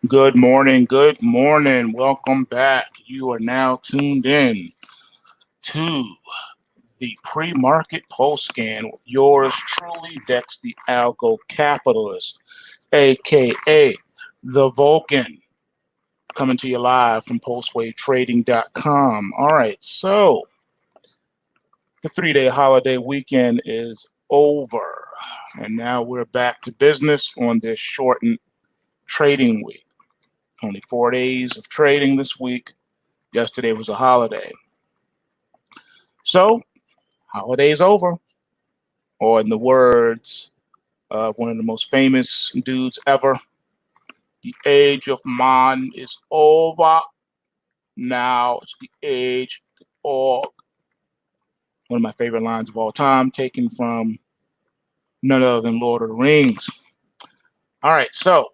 Good morning. Good morning. Welcome back. You are now tuned in to the pre-market pulse scan with yours truly, Dex the Algo Capitalist, aka the Vulcan, coming to you live from PulseWaveTrading.com. All right, so the 3-day holiday weekend is over, and now we're back to business on this shortened trading week. Only 4 days of trading this week. Yesterday was a holiday. So, holiday's over. Or in the words of one of the most famous dudes ever, the age of man is over. Now it's the age of the org. One of my favorite lines of all time, taken from none other than Lord of the Rings. All right, so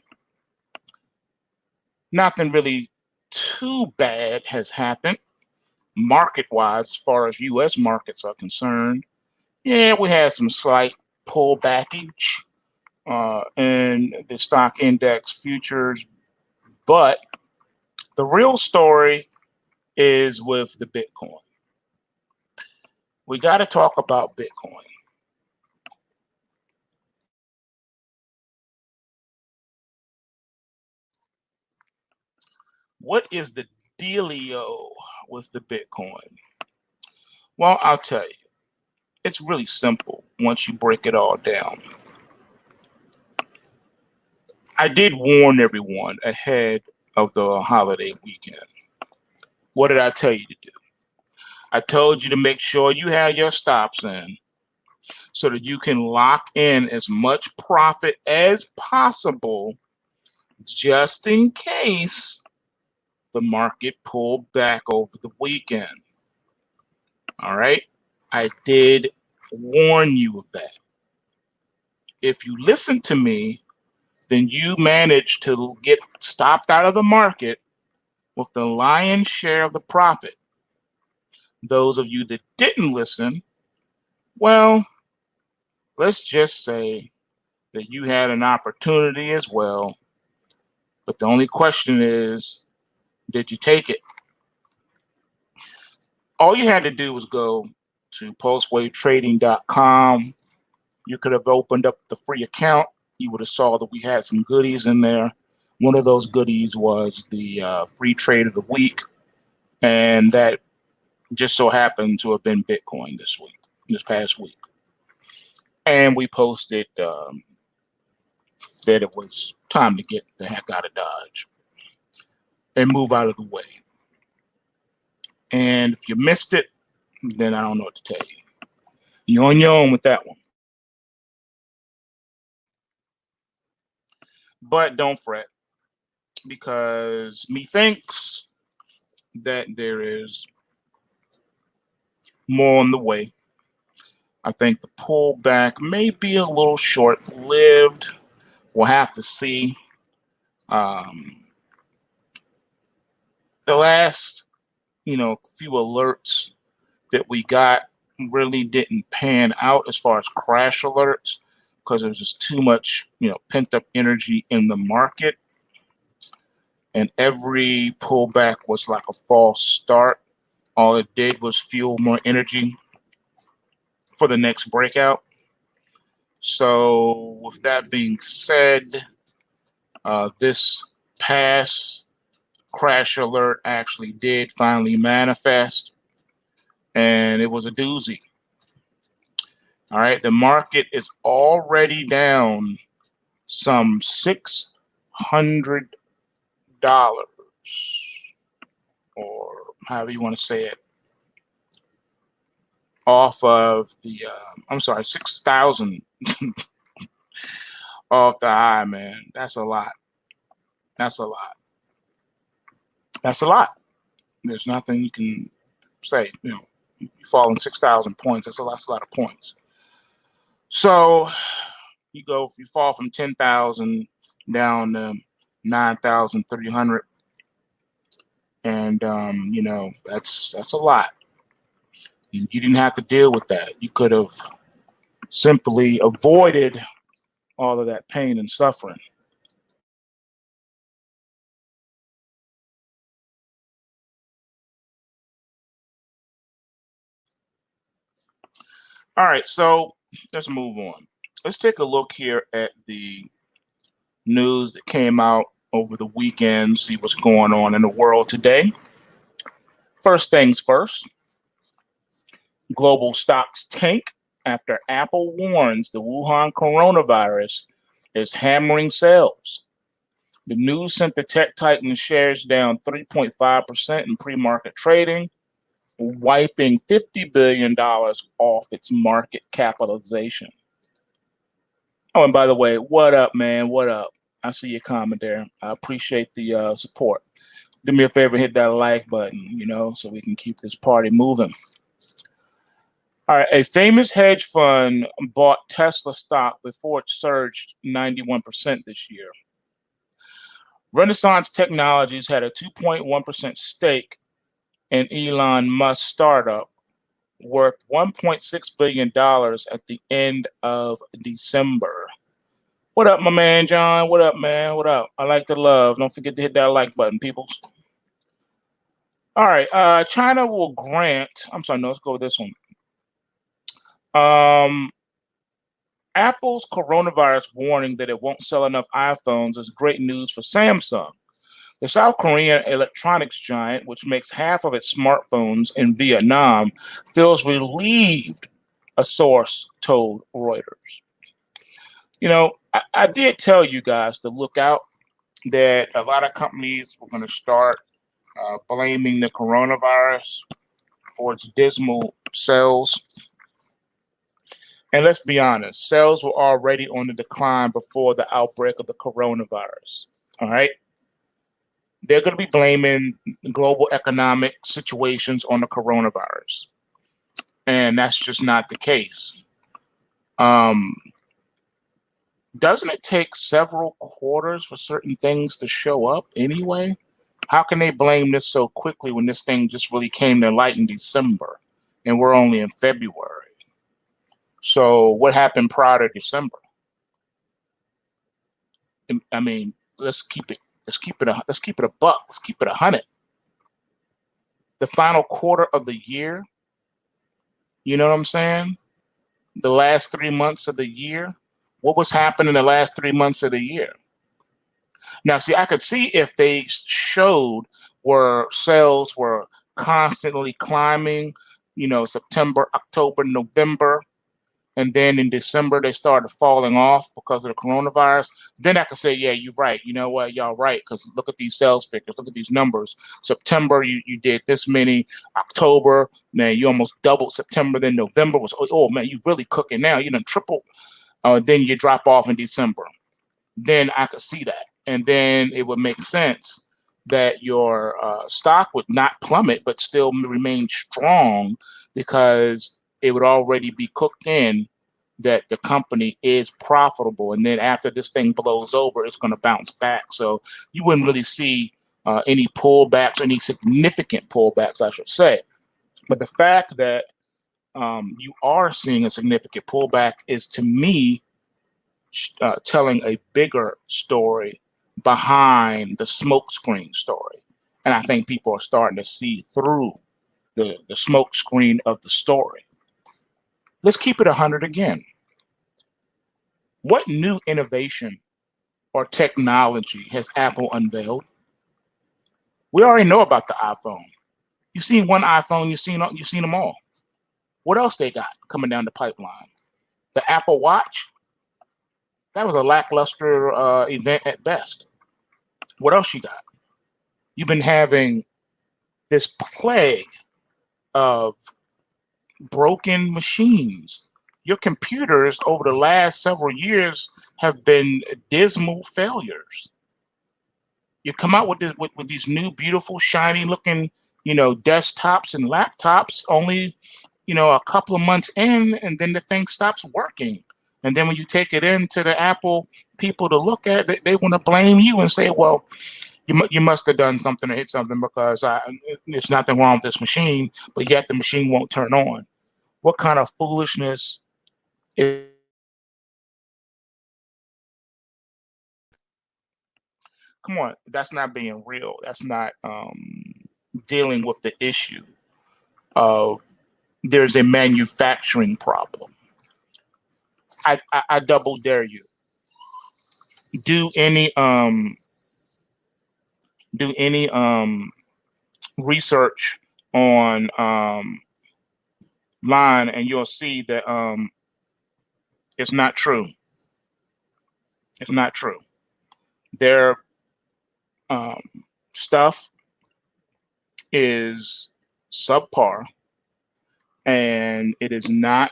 nothing really too bad has happened market-wise as far as U.S. markets are concerned. Yeah, we had some slight pullbackage in the stock index futures, but the real story is with the Bitcoin. We got to talk about Bitcoin. What is the dealio with the Bitcoin? Well, I'll tell you. It's really simple once you break it all down. I did warn everyone ahead of the holiday weekend. What did I tell you to do? I told you to make sure you have your stops in so that you can lock in as much profit as possible just in case the market pulled back over the weekend. All right? I did warn you of that. If you listen to me, then you managed to get stopped out of the market with the lion's share of the profit. Those of you that didn't listen, well, let's just say that you had an opportunity as well. But the only question is, did you take it? All you had to do was go to PulseWaveTrading.com. You could have opened up the free account. You would have saw that we had some goodies in there. One of those goodies was the free trade of the week. And that just so happened to have been Bitcoin this past week. And we posted that it was time to get the heck out of Dodge and move out of the way. And if you missed it, then I don't know what to tell you. You're on your own with that one. But don't fret, because methinks that there is more on the way. I think the pullback may be a little short-lived. We'll have to see. The last, few alerts that we got really didn't pan out as far as crash alerts because there was just too much, pent-up energy in the market. And every pullback was like a false start. All it did was fuel more energy for the next breakout. So with that being said, this past crash alert actually did finally manifest, and it was a doozy. All right, the market is already down some $600, or however you want to say it, off of the, 6,000 off the high, man. That's a lot. That's a lot. That's a lot. There's nothing you can say. You falling 6,000 points. That's a lot of points. So you fall from 10,000 down to 9,300, and that's a lot. You didn't have to deal with that. You could have simply avoided all of that pain and suffering. All right, so let's move on. Let's take a look here at the news that came out over the weekend, see what's going on in the world today. First things first, global stocks tank after Apple warns the Wuhan coronavirus is hammering sales. The news sent the tech titan shares down 3.5% in pre-market trading, wiping $50 billion off its market capitalization. Oh, and by the way, what up, man? What up? I see your comment there. I appreciate the support. Do me a favor, hit that like button, so we can keep this party moving. All right, a famous hedge fund bought Tesla stock before it surged 91% this year. Renaissance Technologies had a 2.1% stake in Elon Musk's startup worth $1.6 billion at the end of December. What up, my man, John? What up, man? What up? I like the love. Don't forget to hit that like button, peoples. All right, China will grant, I'm sorry, no, let's go with this one. Apple's coronavirus warning that it won't sell enough iPhones is great news for Samsung. The South Korean electronics giant, which makes half of its smartphones in Vietnam, feels relieved, a source told Reuters. I did tell you guys to look out that a lot of companies were going to start blaming the coronavirus for its dismal sales. And let's be honest, sales were already on the decline before the outbreak of the coronavirus. All right. They're going to be blaming global economic situations on the coronavirus. And that's just not the case. Doesn't it take several quarters for certain things to show up anyway? How can they blame this so quickly when this thing just really came to light in December and we're only in February? So what happened prior to December? I mean, let's keep it a buck. Let's keep it 100. The final quarter of the year, you know what I'm saying? The last 3 months of the year, what was happening in the last 3 months of the year? Now, see, I could see if they showed where sales were constantly climbing, September, October, November, and then in December they started falling off because of the coronavirus. Then I could say, yeah, you're right. You know what? Y'all right, because look at these sales figures. Look at these numbers. September, you did this many. October, man, you almost doubled. September, then November was, oh man, you really cooking now. You done tripled. Then you drop off in December. Then I could see that. And then it would make sense that your stock would not plummet, but still remain strong because it would already be cooked in that the company is profitable. And then after this thing blows over, it's going to bounce back. So you wouldn't really see any pullbacks, any significant pullbacks, I should say. But the fact that you are seeing a significant pullback is, to me, telling a bigger story behind the smokescreen story. And I think people are starting to see through the smokescreen of the story. Let's keep it 100 again. What new innovation or technology has Apple unveiled? We already know about the iPhone. You've seen one iPhone, you've seen them all. What else they got coming down the pipeline? The Apple Watch? That was a lackluster event at best. What else you got? You've been having this plague of broken machines. Your computers over the last several years have been dismal failures. You come out with these new, beautiful, shiny looking, desktops and laptops only, a couple of months in, and then the thing stops working. And then when you take it into the Apple people to look at, they want to blame you and say, well, you must have done something or hit something because there's nothing wrong with this machine, but yet the machine won't turn on. What kind of foolishness is? Come on, that's not being real. That's not dealing with the issue of there's a manufacturing problem. I double dare you. Do any research on line, and you'll see that it's not true. It's not true. Their stuff is subpar, and it is not.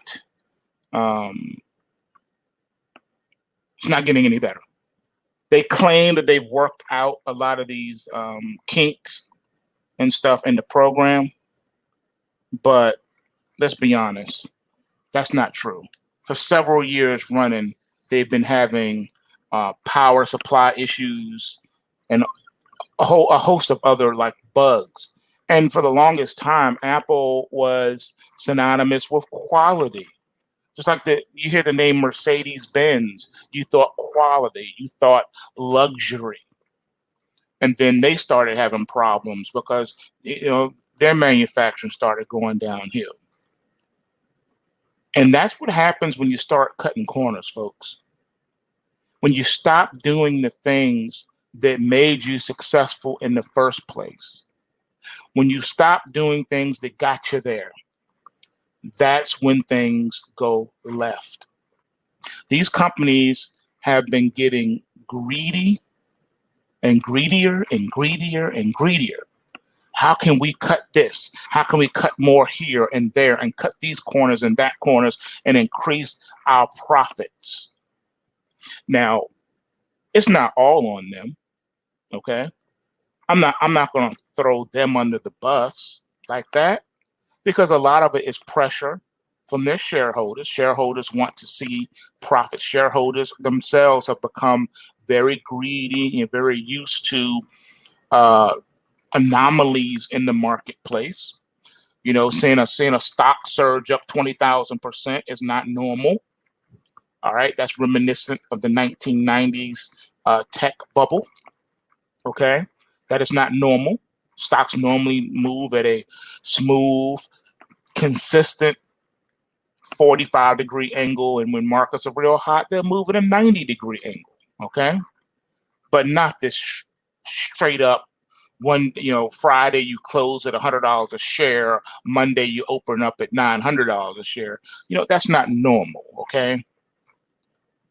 It's not getting any better. They claim that they've worked out a lot of these kinks and stuff in the program, but let's be honest, that's not true. For several years running, they've been having power supply issues and a host of other like bugs. And for the longest time, Apple was synonymous with quality. Just like you hear the name Mercedes-Benz, you thought quality, you thought luxury. And then they started having problems because, their manufacturing started going downhill. And that's what happens when you start cutting corners, folks. When you stop doing the things that made you successful in the first place. When you stop doing things that got you there. That's when things go left. These companies have been getting greedy and greedier and greedier and greedier. How can we cut this? How can we cut more here and there and cut these corners and that corners and increase our profits? Now, it's not all on them, okay? I'm not going to throw them under the bus like that, because a lot of it is pressure from their shareholders. Shareholders want to see profit. Shareholders themselves have become very greedy and very used to anomalies in the marketplace. Seeing a stock surge up 20,000% is not normal. All right, that's reminiscent of the 1990s tech bubble. Okay, that is not normal. Stocks normally move at a smooth, consistent 45-degree angle, and when markets are real hot, they'll move at a 90-degree angle. Okay, but not this straight up. Friday you close at $100 a share. Monday you open up at $900 a share. That's not normal. Okay.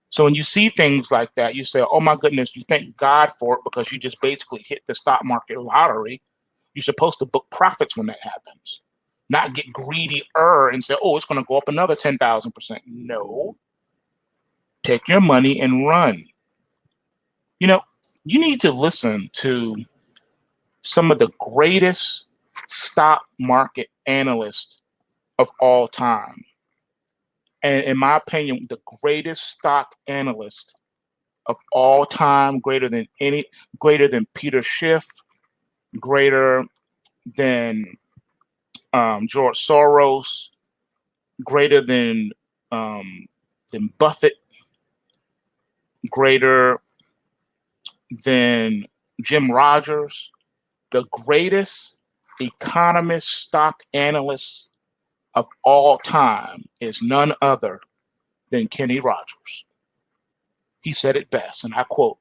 So when you see things like that, you say, oh my goodness, you thank God for it because you just basically hit the stock market lottery. You're supposed to book profits when that happens, not get greedier and say, oh, it's going to go up another 10,000%. No, take your money and run. You need to listen to some of the greatest stock market analysts of all time. And in my opinion, the greatest stock analyst of all time, greater than Peter Schiff, greater than George Soros, greater than Buffett, greater than Jim Rogers. The greatest economist, stock analyst of all time is none other than Kenny Rogers. He said it best, and I quote,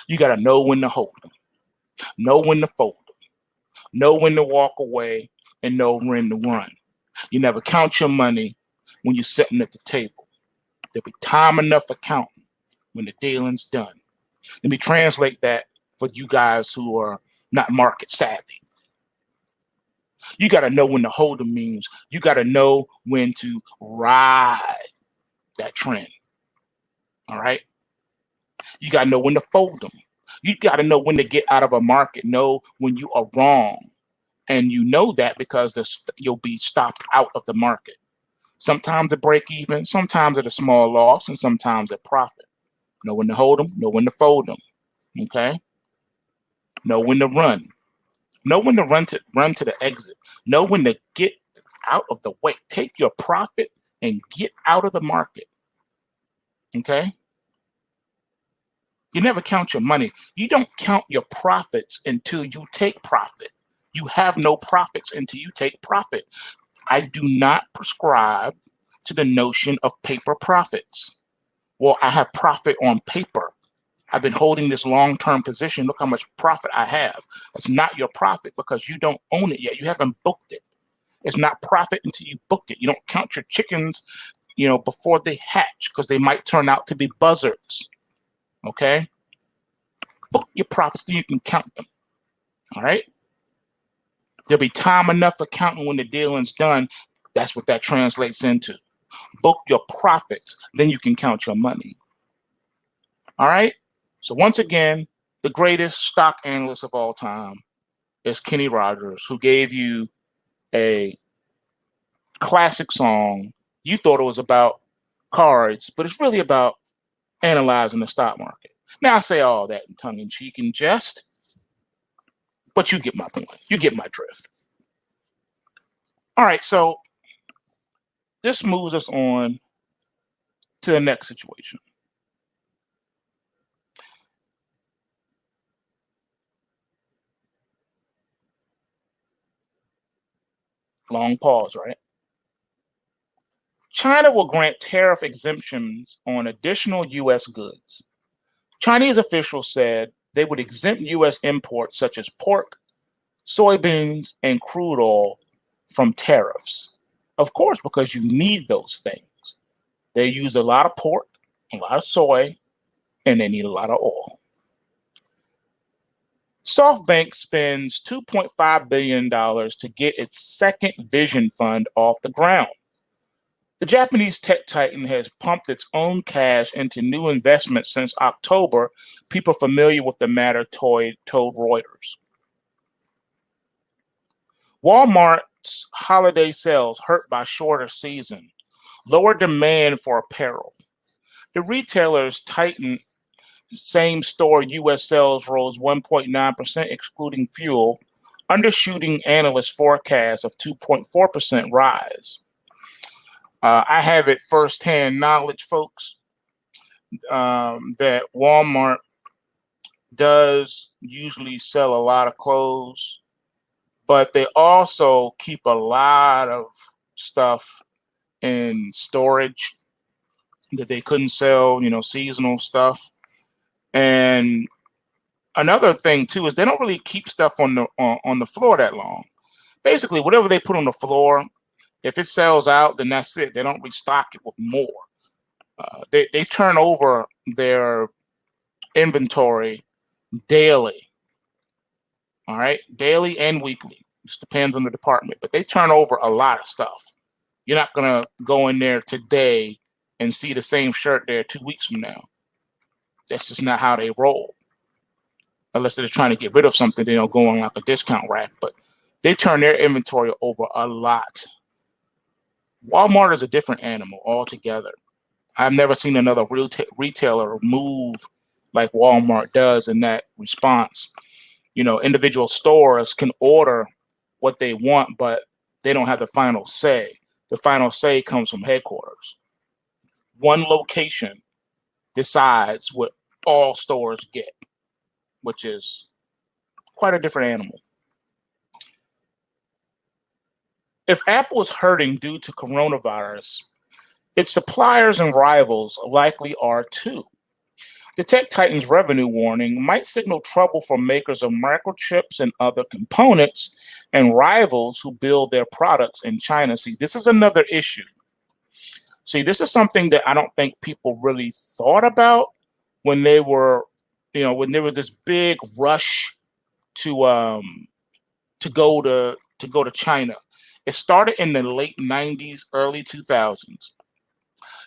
you got to know when to hold them, know when to fold them, know when to walk away, and know when to run. You never count your money when you're sitting at the table. There'll be time enough for counting when the dealing's done. Let me translate that for you guys who are not market savvy. You got to know when to hold them means you got to know when to ride that trend. All right. You got to know when to fold them. You got to know when to get out of a market, know when you are wrong. And you know that because you'll be stopped out of the market. Sometimes at break even, sometimes at a small loss, and sometimes at profit. Know when to hold them, know when to fold them. Okay. Know when to run. Know when to run to the exit. Know when to get out of the way. Take your profit and get out of the market. Okay? You never count your money. You don't count your profits until you take profit. You have no profits until you take profit. I do not prescribe to the notion of paper profits. Well, I have profit on paper. I've been holding this long-term position. Look how much profit I have. It's not your profit because you don't own it yet. You haven't booked it. It's not profit until you book it. You don't count your chickens, before they hatch because they might turn out to be buzzards. Okay? Book your profits so you can count them. All right? There'll be time enough for counting when the dealing's done. That's what that translates into. Book your profits, then you can count your money. All right? So once again, the greatest stock analyst of all time is Kenny Rogers, who gave you a classic song. You thought it was about cards, but it's really about analyzing the stock market. Now, I say all that in tongue-in-cheek and jest, but you get my point. You get my drift. All right, so this moves us on to the next situation. Long pause, right? China will grant tariff exemptions on additional U.S. goods. Chinese officials said they would exempt U.S. imports such as pork, soybeans, and crude oil from tariffs. Of course, because you need those things. They use a lot of pork, a lot of soy, and they need a lot of oil. SoftBank spends $2.5 billion to get its second vision fund off the ground. The Japanese tech titan has pumped its own cash into new investments since October, people familiar with the matter told Reuters. Walmart's holiday sales hurt by shorter season, lower demand for apparel. The retailer's tightened same-store U.S. sales rose 1.9%, excluding fuel, undershooting analyst forecasts of 2.4% rise. I have it firsthand knowledge, folks, that Walmart does usually sell a lot of clothes, but they also keep a lot of stuff in storage that they couldn't sell, seasonal stuff. And another thing too is they don't really keep stuff on the floor that long. Basically, whatever they put on the floor, if it sells out, then that's it. They don't restock it with more. They turn over their inventory daily. All right, daily and weekly. Just depends on the department, but they turn over a lot of stuff. You're not gonna go in there today and see the same shirt there 2 weeks from now. That's just not how they roll. Unless they're trying to get rid of something, they don't go on like a discount rack, but they turn their inventory over a lot. Walmart is a different animal altogether. I've never seen another retailer move like Walmart does in that response. Individual stores can order what they want, but they don't have the final say. The final say comes from headquarters. One location decides what all stores get, which is quite a different animal. If Apple is hurting due to coronavirus, its suppliers and rivals likely are too. The tech titan's revenue warning might signal trouble for makers of microchips and other components and rivals who build their products in China. See, this is another issue. See, this is something that I don't think people really thought about when they were, when there was this big rush to go to China. It started in the late 90s, early 2000s.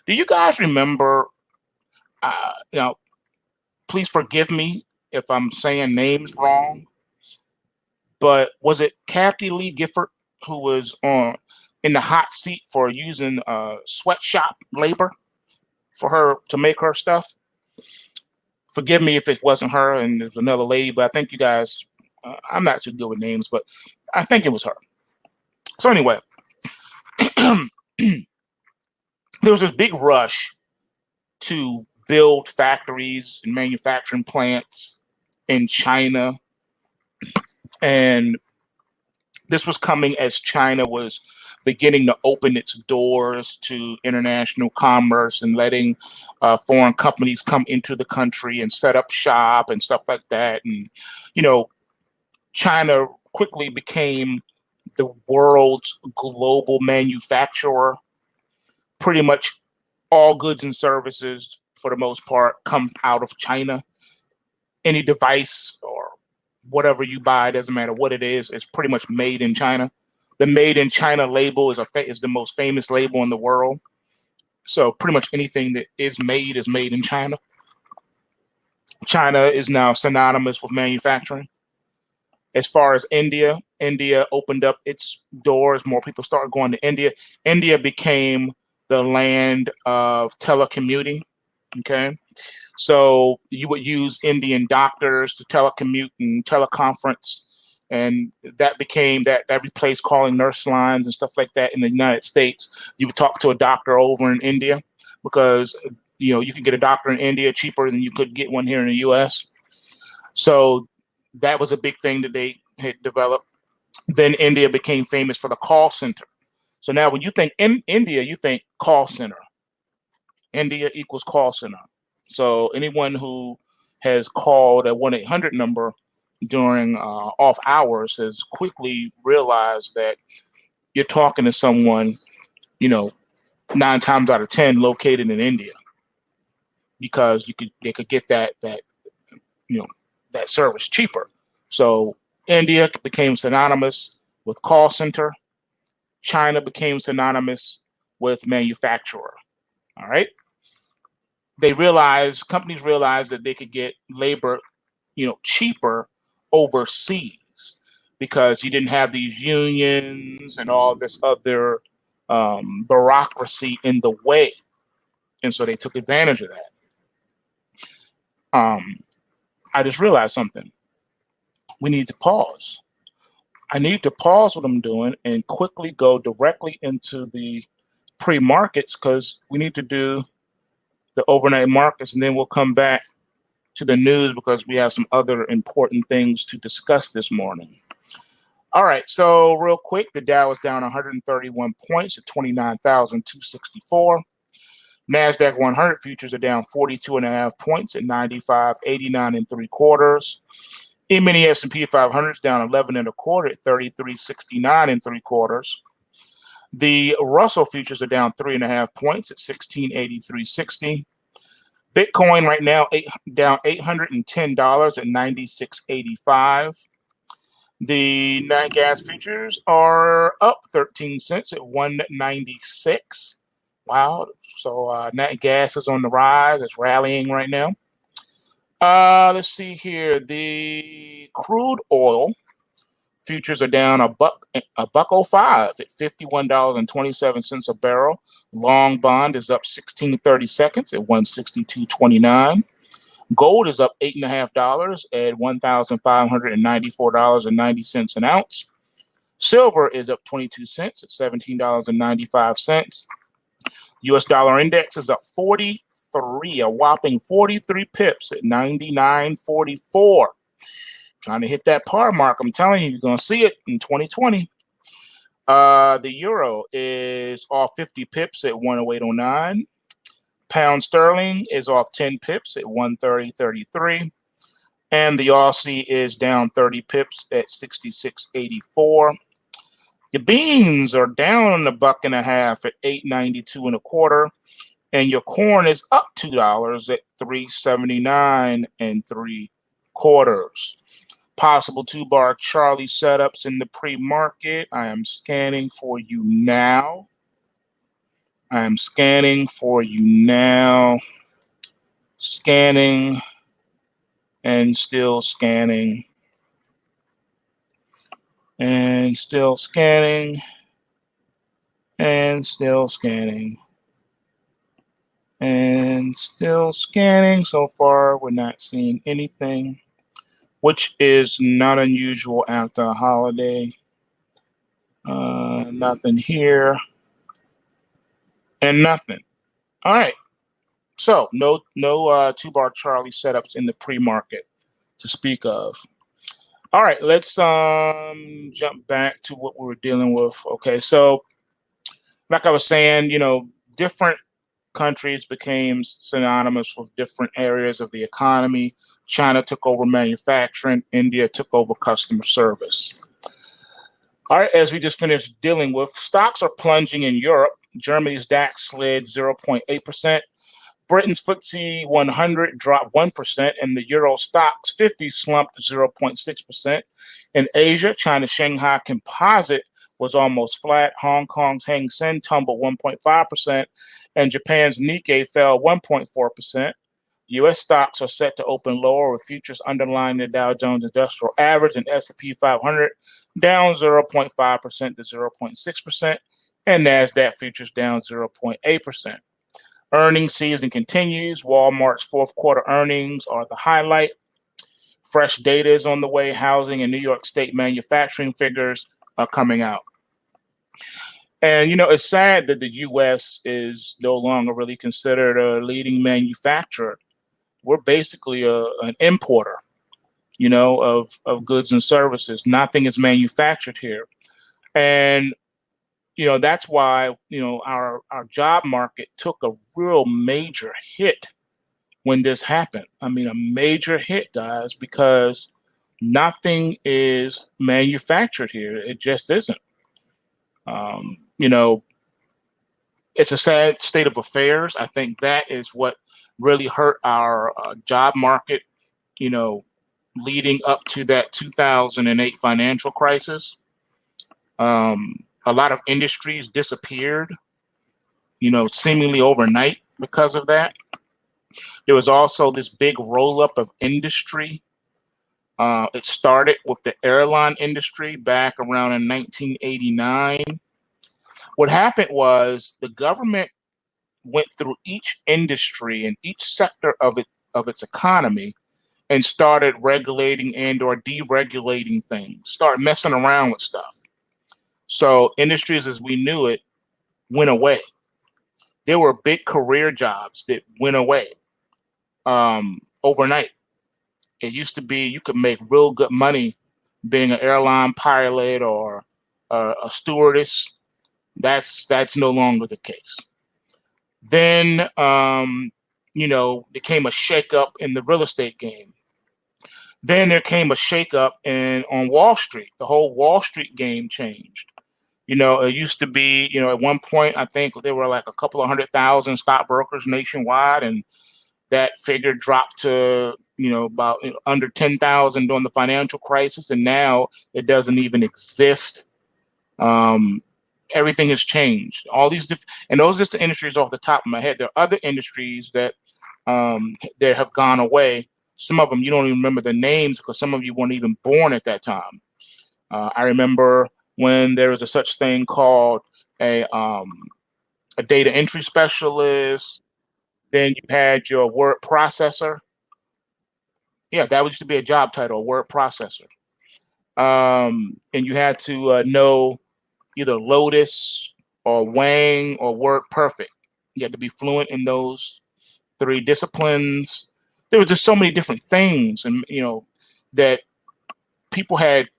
Do you guys remember, please forgive me if I'm saying names wrong, but was it Kathy Lee Gifford who was in the hot seat for using sweatshop labor for her to make her stuff? Forgive me if it wasn't her and there's another lady, but I think you guys, I'm not too good with names, but I think it was her. So anyway, there was this big rush to build factories and manufacturing plants in China. And this was coming as China was beginning to open its doors to international commerce and letting foreign companies come into the country and set up shop and stuff like that. And, you know, China quickly became the world's global manufacturer. Pretty much all goods and services, for the most part, come out of China. Any device or whatever you buy, doesn't matter what it is pretty much made in China. The Made in China label is the most famous label in the world. So pretty much anything that is made in China. China is now synonymous with manufacturing. As far as India, India opened up its doors. More people started going to India. India became the land of telecommuting. Okay. So you would use Indian doctors to telecommute and teleconference. And that replaced calling nurse lines and stuff like that in the United States. You would talk to a doctor over in India because, you know, you can get a doctor in India cheaper than you could get one here in the US. So that was a big thing that they had developed. Then India became famous for the call center. So now when you think in India, you think call center. India equals call center. So anyone who has called a 1-800 number during off hours has quickly realized that you're talking to someone, you know, 9 times out of 10 located in India, because they could get that you know, that service cheaper. So India became synonymous with call center. China became synonymous with manufacturer. All right. Companies realized that they could get labor, you know, cheaper overseas because you didn't have these unions and all this other bureaucracy in the way. And so they took advantage of that. I just realized something. We need to pause. I need to pause what I'm doing and quickly go directly into the pre-markets, because we need to do the overnight markets, and then we'll come back to the news because we have some other important things to discuss this morning. All right, so real quick, the Dow is down 131 points at 29,264. NASDAQ 100 futures are down 42.5 points at 95.89 3/4. E-mini S&P 500 is down 11.25 at 33.69 3/4. The Russell futures are down 3.5 points at 1683.60. Bitcoin right now down $810 at 96.85. The nat gas futures are up 13 cents at 196. Wow. So nat gas is on the rise. It's rallying right now. Let's see here. The crude oil futures are down a buck 05 at $51.27 a barrel. Long bond is up 16.30 seconds at 162.29. Gold is up $8.50 at $1,594.90 an ounce. Silver is up 22 cents at $17.95. U.S. dollar index is up 43, a whopping 43 pips at 99.44. Trying to hit that par mark. I'm telling you, you're going to see it in 2020. The euro is off 50 pips at 108.09. Pound sterling is off 10 pips at 130.33. And the Aussie is down 30 pips at 66.84. Your beans are down a buck and a half at 8.92 1/4. And your corn is up $2 at 3.79 3/4. Possible 2-bar Charlie setups in the pre-market. I am scanning for you now. Scanning and still scanning. And still scanning. And still scanning. And still scanning. So far, we're not seeing anything, which is not unusual after a holiday. Nothing here. And nothing. All right. So no 2-bar Charlie setups in the pre-market to speak of. All right, let's jump back to what we were dealing with. Okay, so like I was saying, different countries became synonymous with different areas of the economy. China took over manufacturing. India took over customer service. All right, as we just finished dealing with, stocks are plunging in Europe. Germany's DAX slid 0.8%. Britain's FTSE 100 dropped 1%, and the Euro Stoxx 50 slumped 0.6%. In Asia, China's Shanghai Composite was almost flat. Hong Kong's Hang Seng tumbled 1.5%, and Japan's Nikkei fell 1.4%. U.S. stocks are set to open lower, with futures underlying the Dow Jones Industrial Average and S&P 500 down 0.5% to 0.6%, and NASDAQ futures down 0.8%. Earnings season continues. Walmart's fourth quarter earnings are the highlight. Fresh data is on the way. Housing and New York State manufacturing figures are coming out. And, it's sad that the U.S. is no longer really considered a leading manufacturer. We're basically an importer, of goods and services. Nothing is manufactured here. And that's why, our job market took a real major hit when this happened. I mean, a major hit, guys, because nothing is manufactured here. It just isn't. It's a sad state of affairs. I think that is what really hurt our job market, leading up to that 2008 financial crisis. A lot of industries disappeared, seemingly overnight because of that. There was also this big roll up of industry. It started with the airline industry back around in 1989. What happened was the government went through each industry and each sector of its economy and started regulating and or deregulating things, start messing around with stuff. So industries as we knew it went away. There were big career jobs that went away overnight. It used to be you could make real good money being an airline pilot or a stewardess. That's no longer the case. Then, there came a shakeup in the real estate game. Then there came a shakeup on Wall Street. The whole Wall Street game changed. It used to be, at one point, I think there were like a couple of 100,000 stockbrokers nationwide, and that figure dropped to, about under 10,000 during the financial crisis, and now it doesn't even exist. Everything has changed. All these and those are just the industries off the top of my head. There are other industries that have gone away. Some of them you don't even remember the names because some of you weren't even born at that time. I remember when there was a such thing called a data entry specialist. Then you had your word processor. Yeah, that used to be a job title, a word processor. And you had to know either Lotus or Wang or Word Perfect. You had to be fluent in those three disciplines. There were just so many different things, and that people had.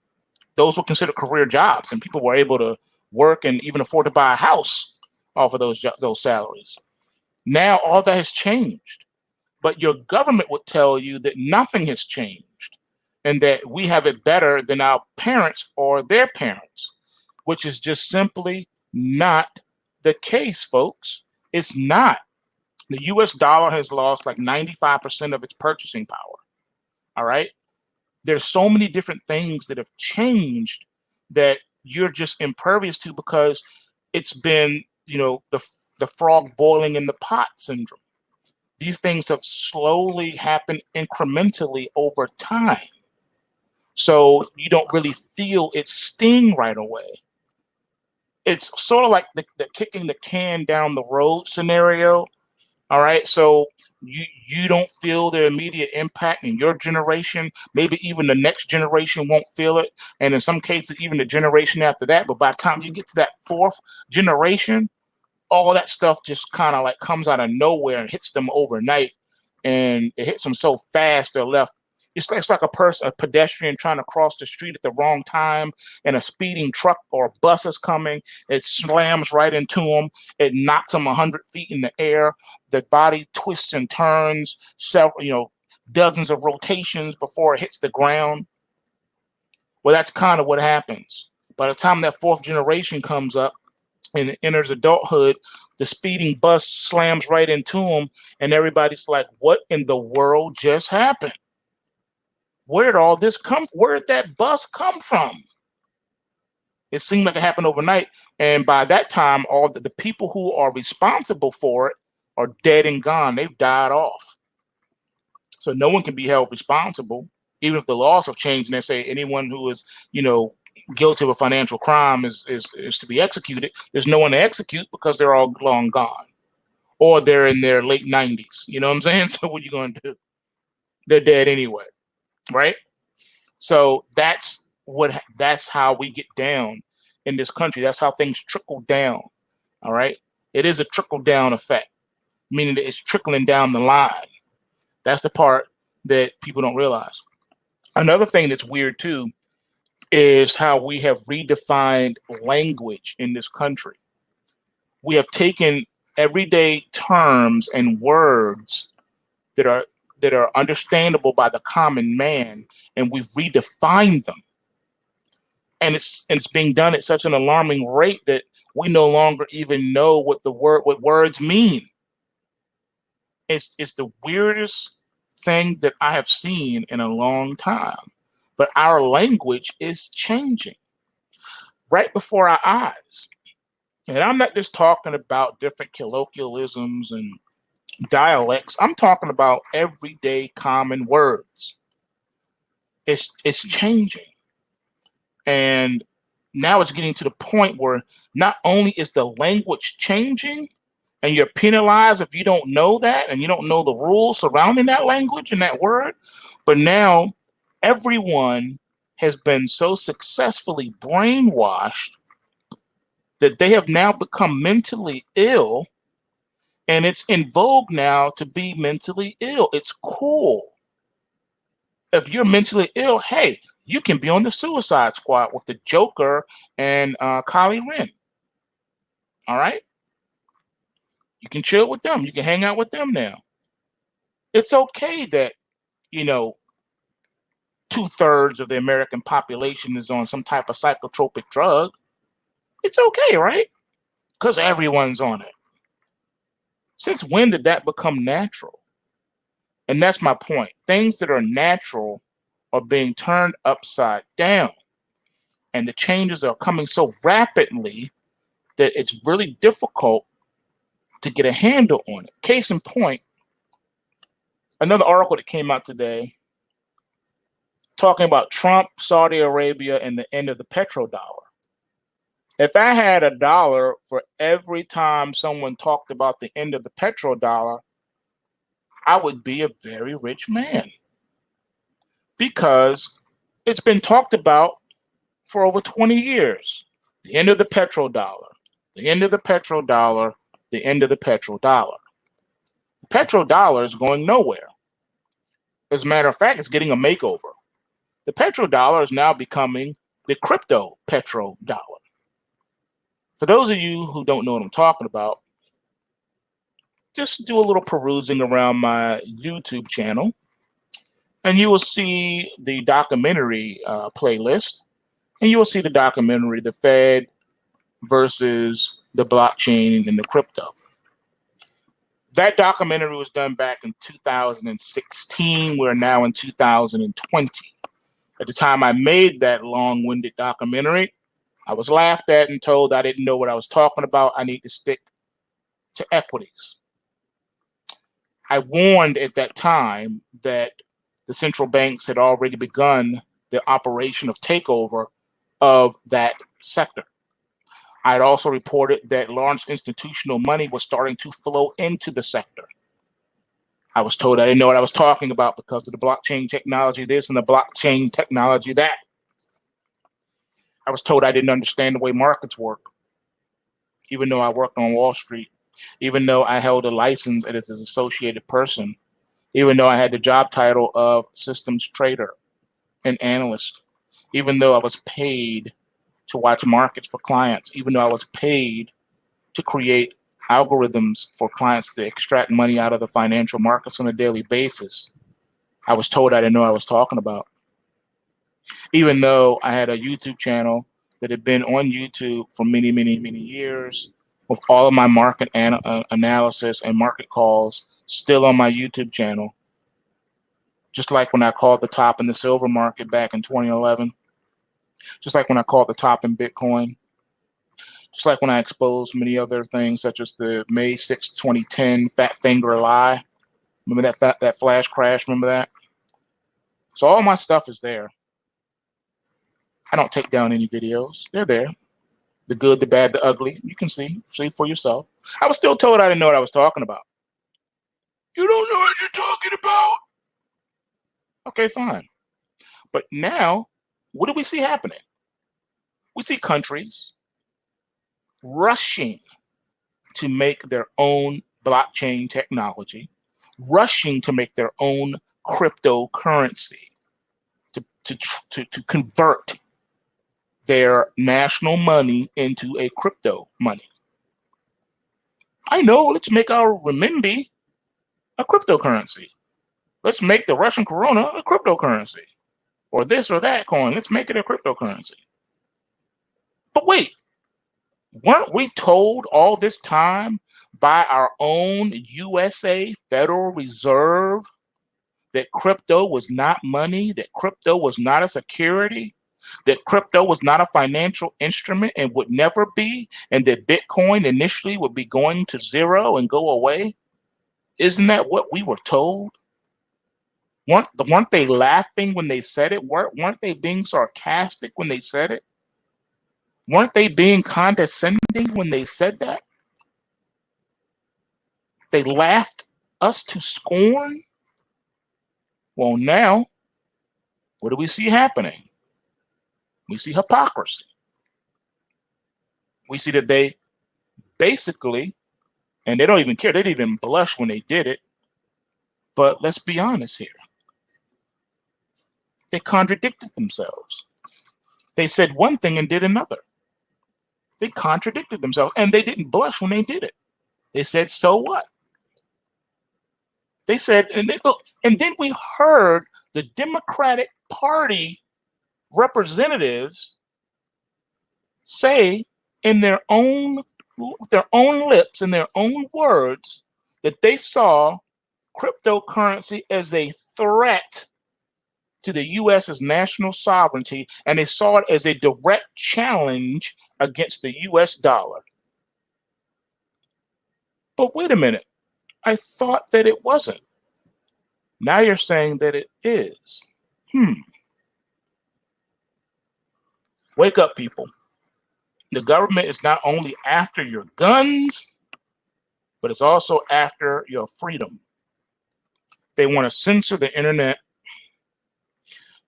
Those were considered career jobs, and people were able to work and even afford to buy a house off of those salaries. Now all that has changed, but your government would tell you that nothing has changed, and that we have it better than our parents or their parents, which is just simply not the case, folks. It's not. The US dollar has lost like 95% of its purchasing power. All right. There's so many different things that have changed that you're just impervious to because it's been, the frog boiling in the pot syndrome. These things have slowly happened incrementally over time. So you don't really feel its sting right away. It's sort of like the kicking the can down the road scenario. All right. So you don't feel the immediate impact in your generation. Maybe even the next generation won't feel it. And in some cases, even the generation after that. But by the time you get to that fourth generation, all that stuff just kind of like comes out of nowhere and hits them overnight. And it hits them so fast, they're left It's like a pedestrian trying to cross the street at the wrong time, and a speeding truck or a bus is coming. It slams right into him. It knocks him 100 feet in the air. The body twists and turns several, dozens of rotations before it hits the ground. Well, that's kind of what happens. By the time that fourth generation comes up and it enters adulthood, the speeding bus slams right into him, and everybody's like, "What in the world just happened? Where did all this come? Where did that bus come from?" It seemed like it happened overnight. And by that time, all the people who are responsible for it are dead and gone. They've died off. So no one can be held responsible, even if the laws have changed and they say anyone who is, guilty of a financial crime is to be executed. There's no one to execute because they're all long gone, or they're in their late 90s. You know what I'm saying? So what are you going to do? They're dead anyway, right? So that's how we get down in this country. That's how things trickle down. All right. It is a trickle down effect, meaning that it's trickling down the line. That's the part that people don't realize. Another thing that's weird too is how we have redefined language in this country. We have taken everyday terms and words that are understandable by the common man, and we've redefined them. And it's being done at such an alarming rate that we no longer even know what words mean. It's the weirdest thing that I have seen in a long time. But our language is changing right before our eyes. And I'm not just talking about different colloquialisms and dialects. I'm talking about everyday common words. It's changing. And now it's getting to the point where not only is the language changing and you're penalized if you don't know that and you don't know the rules surrounding that language and that word, but now everyone has been so successfully brainwashed that they have now become mentally ill, and it's in vogue now to be mentally ill. It's cool. If you're mentally ill, hey, you can be on the Suicide Squad with the Joker and Kylie Ren. All right? You can chill with them. You can hang out with them now. It's okay that, 2/3 of the American population is on some type of psychotropic drug. It's okay, right? Because everyone's on it. Since when did that become natural? And that's my point. Things that are natural are being turned upside down. And the changes are coming so rapidly that it's really difficult to get a handle on it. Case in point, another article that came out today talking about Trump, Saudi Arabia, and the end of the petrodollar. If I had $1 for every time someone talked about the end of the petrodollar, I would be a very rich man, because it's been talked about for over 20 years. The end of the petrodollar, the end of the petrodollar, the end of the petrodollar. The petrodollar is going nowhere. As a matter of fact, it's getting a makeover. The petrodollar is now becoming the crypto petrodollar. For those of you who don't know what I'm talking about, just do a little perusing around my YouTube channel, and you will see the documentary playlist, and you will see the documentary, The Fed versus the Blockchain and the Crypto. That documentary was done back in 2016. We're now in 2020. At the time I made that long-winded documentary, I was laughed at and told I didn't know what I was talking about. I need to stick to equities. I warned at that time that the central banks had already begun the operation of takeover of that sector. I had also reported that large institutional money was starting to flow into the sector. I was told I didn't know what I was talking about because of the blockchain technology this and the blockchain technology that. I was told I didn't understand the way markets work, even though I worked on Wall Street, even though I held a license as an associated person even though I had the job title of systems trader and analyst, even though I was paid to watch markets for clients, even though I was paid to create algorithms for clients to extract money out of the financial markets on a daily basis. I was told I didn't know what I was talking about. Even though I had a YouTube channel that had been on YouTube for many, many, many years, with all of my market analysis and market calls still on my YouTube channel, just like when I called the top in the silver market back in 2011, just like when I called the top in Bitcoin, just like when I exposed many other things, such as the May 6, 2010 fat finger lie. Remember that flash crash? Remember that? So all my stuff is there. I don't take down any videos. They're there. The good, the bad, the ugly. You can see for yourself. I was still told I didn't know what I was talking about. You don't know what you're talking about? Okay, fine. But now, what do we see happening? We see countries rushing to make their own blockchain technology, rushing to make their own cryptocurrency, to convert their national money into a crypto money. I know, let's make our renminbi a cryptocurrency. Let's make the Russian koruna a cryptocurrency. Or this or that coin, let's make it a cryptocurrency. But wait, weren't we told all this time by our own USA Federal Reserve that crypto was not money, that crypto was not a security, that crypto was not a financial instrument and would never be, and that Bitcoin initially would be going to zero and go away? Isn't that what we were told? Weren't they laughing when they said it? Weren't they being sarcastic when they said it? Weren't they being condescending when they said that? They laughed us to scorn? Well, now, what do we see happening? We see hypocrisy. We see that they basically, and they don't even care, they didn't even blush when they did it, but let's be honest here. They contradicted themselves. They said one thing and did another. They contradicted themselves, and they didn't blush when they did it. They said, so what? They said, and then we heard the Democratic Party representatives say in their own lips, in their own words, that they saw cryptocurrency as a threat to the U.S.'s national sovereignty, and they saw it as a direct challenge against the U.S. dollar. But wait a minute, I thought that it wasn't. Now you're saying that it is. Wake up, people. The government is not only after your guns, but it's also after your freedom. They want to censor the internet.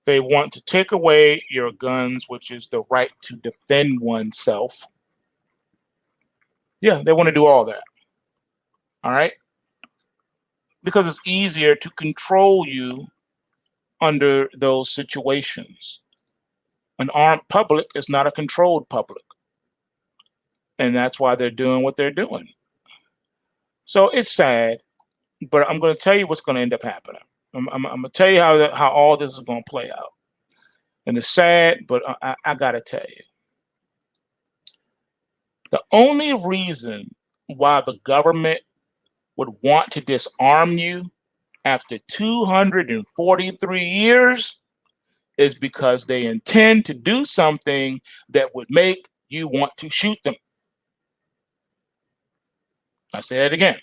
They want to take away your guns, which is the right to defend oneself. Yeah, they want to do all that. All right? Because it's easier to control you under those situations. An armed public is not a controlled public. And that's why they're doing what they're doing. So it's sad, but I'm going to tell you what's going to end up happening. I'm going to tell you how all this is going to play out. And it's sad, but I got to tell you. The only reason why the government would want to disarm you after 243 years is because they intend to do something that would make you want to shoot them. I say that again.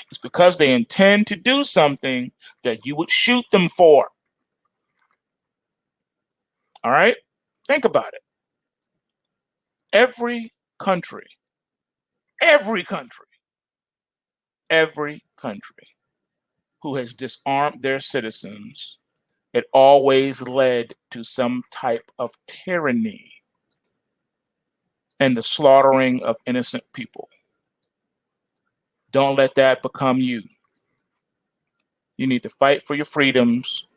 It's because they intend to do something that you would shoot them for. All right? Think about it. Every country who has disarmed their citizens, it always led to some type of tyranny and the slaughtering of innocent people. Don't let that become you. You need to fight for your freedoms.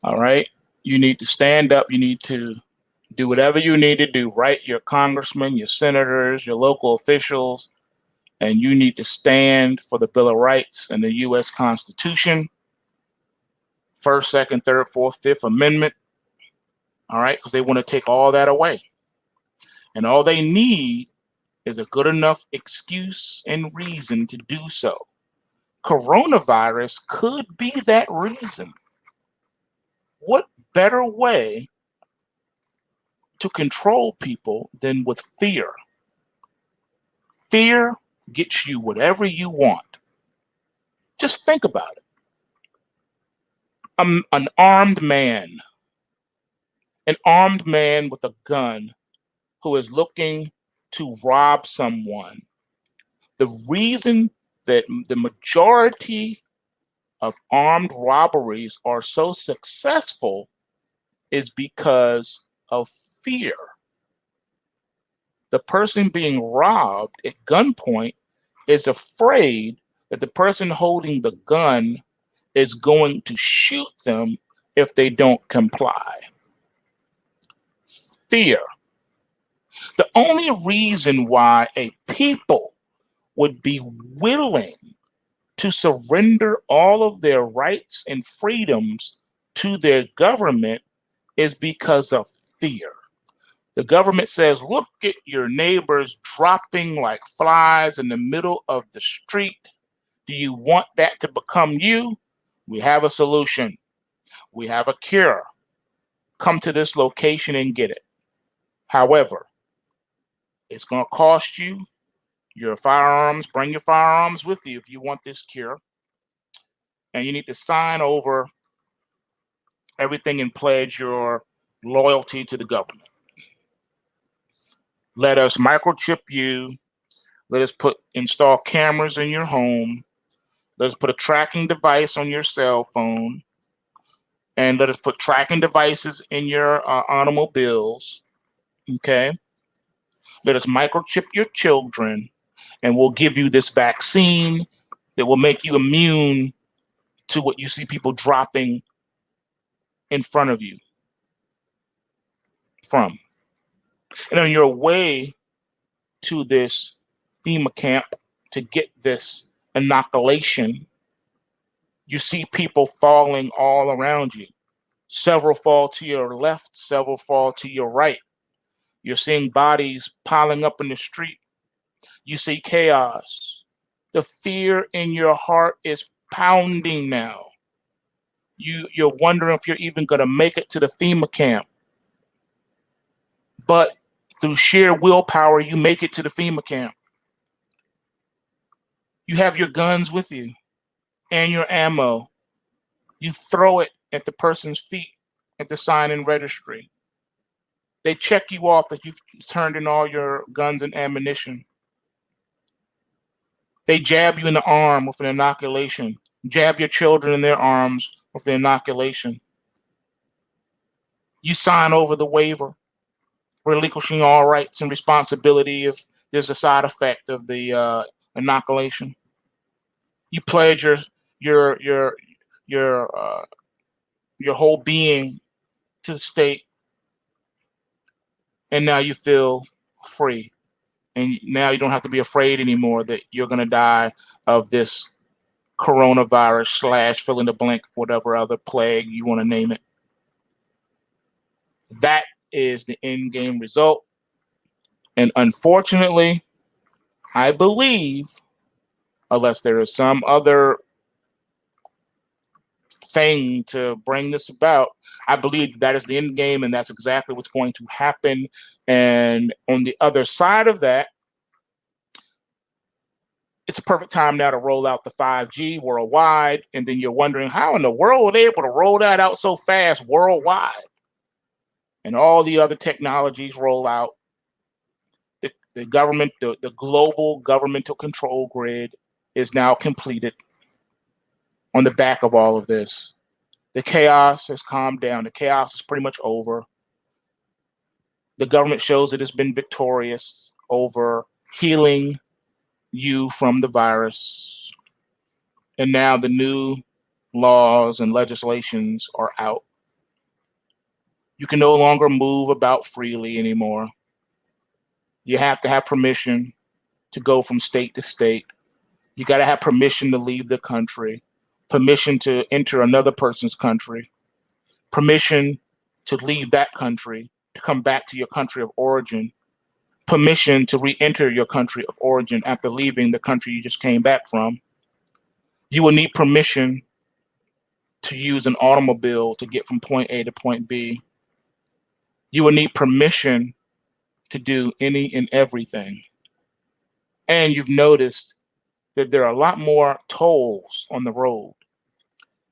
All right. You need to stand up. You need to do whatever you need to do. Write your congressmen, your senators, your local officials, and you need to stand for the Bill of Rights and the U.S. Constitution. First, second, third, fourth, fifth Amendment. All right. Because they want to take all that away. And all they need is a good enough excuse and reason to do so. Coronavirus could be that reason. What better way to control people than with fear? Fear gets you whatever you want. Just think about it. An armed man with a gun who is looking to rob someone. The reason that the majority of armed robberies are so successful is because of fear. The person being robbed at gunpoint is afraid that the person holding the gun is going to shoot them if they don't comply. Fear. The only reason why a people would be willing to surrender all of their rights and freedoms to their government is because of fear. The government says, look at your neighbors dropping like flies in the middle of the street. Do you want that to become you? We have a solution. We have a cure. Come to this location and get it. However, it's going to cost you your firearms. Bring your firearms with you if you want this cure. And you need to sign over everything and pledge your loyalty to the government. Let us microchip you. Let us install cameras in your home. Let us put a tracking device on your cell phone. And let us put tracking devices in your automobiles. Okay. Let us microchip your children. And we'll give you this vaccine that will make you immune to what you see people dropping in front of you from. And on your way to this FEMA camp to get this inoculation, you see people falling all around you. Several fall to your left, several fall to your right. You're seeing bodies piling up in the street. You see chaos. The fear in your heart is pounding now. You're wondering if you're even going to make it to the FEMA camp. But through sheer willpower, you make it to the FEMA camp. You have your guns with you and your ammo. You throw it at the person's feet at the sign-in registry. They check you off that you've turned in all your guns and ammunition. They jab you in the arm with an inoculation. Jab your children in their arms with the inoculation. You sign over the waiver, relinquishing all rights and responsibility if there's a side effect of the inoculation. You pledge your whole being to the state, and now you feel free. And now you don't have to be afraid anymore that you're going to die of this coronavirus / fill in the blank, whatever other plague you want to name it. That is the end game result. And unfortunately, I believe, unless there is some other thing to bring this about, I believe that is the end game, and that's exactly what's going to happen. And on the other side of that, it's a perfect time now to roll out the 5G worldwide. And then you're wondering, how in the world were they able to roll that out so fast worldwide? And all the other technologies roll out. The government, the global governmental control grid is now completed on the back of all of this. The chaos has calmed down. The chaos is pretty much over. The government shows it has been victorious over healing you from the virus. And now the new laws and legislations are out. You can no longer move about freely anymore. You have to have permission to go from state to state. You got to have permission to leave the country, permission to enter another person's country, permission to leave that country, to come back to your country of origin, permission to re-enter your country of origin after leaving the country you just came back from. You will need permission to use an automobile to get from point A to point B. You will need permission to do any and everything. And you've noticed that there are a lot more tolls on the road,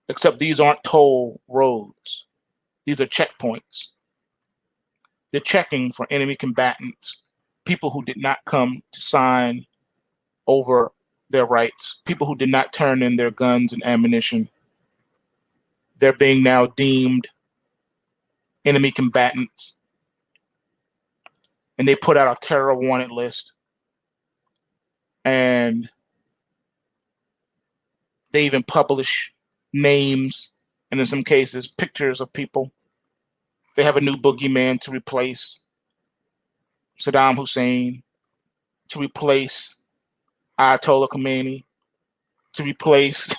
except these aren't toll roads. These are checkpoints. They're checking for enemy combatants, people who did not come to sign over their rights, people who did not turn in their guns and ammunition. They're being now deemed enemy combatants. And they put out a terror wanted list. And they even publish names, and in some cases, pictures of people. They have a new boogeyman to replace Saddam Hussein, to replace Ayatollah Khomeini, to replace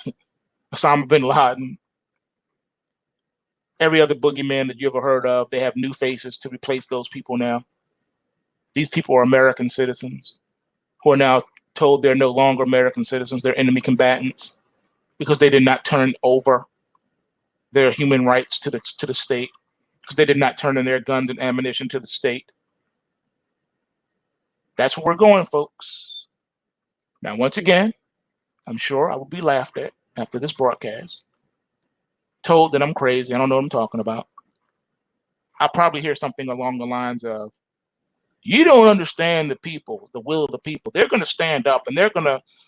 Osama bin Laden. Every other boogeyman that you ever heard of, they have new faces to replace those people now. These people are American citizens who are now told they're no longer American citizens, they're enemy combatants because they did not turn over their human rights to the state, because they did not turn in their guns and ammunition to the state. That's where we're going, folks. Now, once again, I'm sure I will be laughed at after this broadcast, told that I'm crazy, I don't know what I'm talking about. I'll probably hear something along the lines of, you don't understand the people, the will of the people. They're going to stand up and they're going